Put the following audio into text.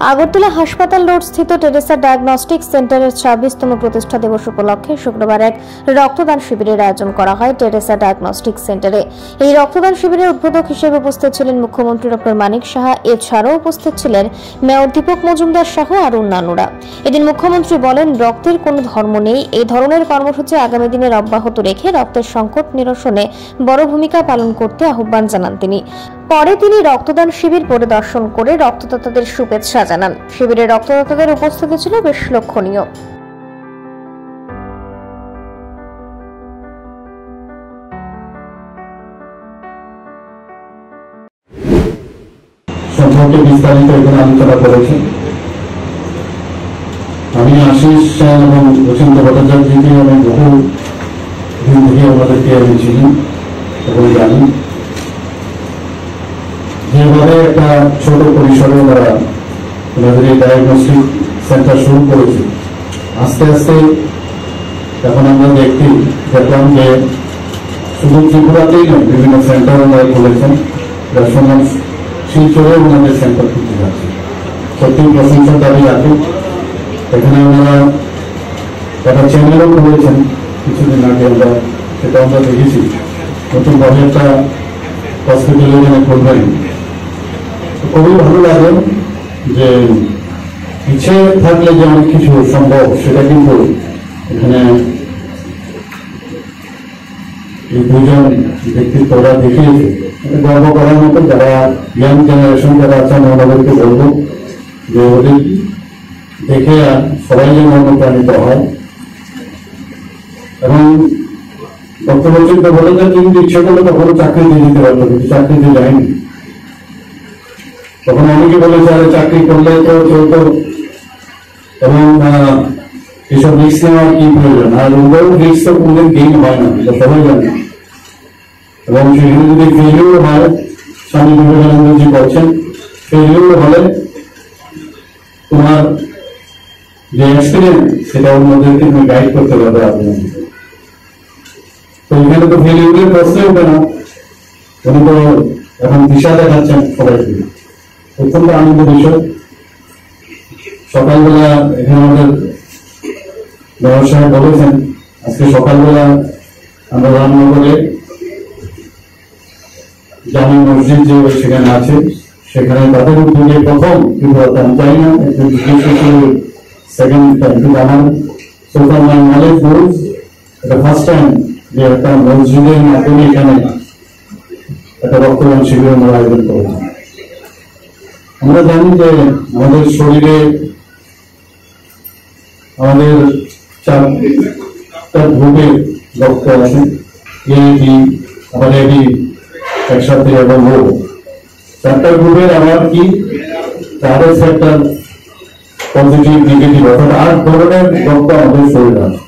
আগরতলা হাসপাতাল রোড স্থিত Teresa diagnostic সেন্টারের 26তম প্রতিষ্ঠা দিবস উপলক্ষে শুক্রবার এক রক্তদান শিবিরের আয়োজন করা হয় টেরেসা ডায়াগনস্টিক সেন্টারে। এই রক্তদান শিবিরে উদ্বোধক হিসেবে উপস্থিত ছিলেন মুখ্যমন্ত্রী ডক্টর মানিক সাহা। এছাড়াও উপস্থিত ছিলেন মেয়র দীপক মজুমদার সহ আর অন্যান্যরা। এদিন মুখ্যমন্ত্রী বলেন, রক্তের কোনো ধর্ম নেই। এই ধরনের কর্মসূচি আগামী দিনের অব্যাহত রেখে রক্তের সংকট নিরসনে বড় ভূমিকা পালন করতে আহ্বান জানান তিনি। পরে তিনি রক্তদান শিবির পরিদর্শন করে রক্তদাতাদের শুভেচ্ছা জানান। শিবিরে রক্তদাতাদের উপস্থিতি ছিল বেশ লক্ষণীয়। সম্পর্কে বিস্তারিত এখানে আলোচনা করেছেন। আমি আশিস এবং বসন্ত ভট্টাচার্যকে আমি বহু দিন থেকে ওনাদেরকে আমি চিনি এবং জানি। যেভাবে একটা ছোট পরিসরে ওরা ওনাদের এই ডায়াগনস্টিক সেন্টার শুরু করেছে, আস্তে আস্তে এখন আমরা দেখলাম যে শুধু ত্রিপুরাতেই নয়, বিভিন্ন সেন্টার ওনারা খুলেছেন। দর্শনার্থ শিলচরে ওনাদের সেন্টার খুলতে যাচ্ছে, সত্যি প্রশংসার দাবি রাখে। এখানে ওনারা একটা চ্যানেলও খুলেছেন কিছুদিন আগে, সেটা আমরা দেখেছি। নতুনভাবে একটা হসপিটাল এখানে খুলবেন, খুবই ভালো লাগে যে ইচ্ছে থাকলে যে অনেক কিছু সম্ভব, সেটা কিন্তু এখানে এই দুজন ব্যক্তিত্বরা দেখিয়েছে। গর্ব করার মতো যারা ইয়াং জেনারেশন যারা আছেন, ওনাদেরকে বলবো যে ওদের দেখে সবাই যেন অনুপ্রাণিত হয়। এবং বক্তব্য বলে যে কিন্তু ইচ্ছে করলে তখন চাকরি দিয়ে দিতে পারতো, কিন্তু চাকরিতে যায়নি। তখন অনেকে বলেছে আরে চাকরি করলে তো চলতো, এবং এসব রিস্ক নেওয়ার কি প্রয়োজন। আর ওগুলো রিস্ক তো কোনদিন গেইন হয় না, এটা সবাই জানে। এবং সেখানে যদি ফেলিওর হয়, স্বামী বিবেকানন্দজি বলছেন, ফেলিওর হলে তোমার যে এক্সপিরিয়েন্স সেটা অন্যদেরকে তুমি গাইড করতে পারবে আপনার। তো এখানে তো ফেলিওরের প্রশ্নই ওঠে না, উনি তো এখন দিশা দেখাচ্ছেন সবাইকে। অত্যন্ত আনন্দ বিষয়। সকালবেলা এখানে আমাদের মেয়র সাহেব বলেছেন, আজকে সকালবেলা আমরা রামনগরে জামি মসজিদ যে সেখানে আছে, সেখানে তাদের উদ্যোগে প্রথম ত্রিপুরাতে, আমি চাই না সেকেন্ড টাইম, কিন্তু আমার সোফার মাই নলেজ গোজ এটা ফার্স্ট টাইম যে একটা মসজিদের মাধ্যমে এখানে একটা রক্তদান শিবির আমরা আয়োজন করেছি। আমরা জানি যে আমাদের শরীরে আমাদের 4টা গ্রুপের রক্ত আছে, এ বি আবার এ বি একসাথে, এবং ও 4টা গ্রুপের আমার কি তাদের একটা পজিটিভ নেগেটিভ অর্থাৎ 8 ধরনের রক্ত আমাদের শরীরে আছে।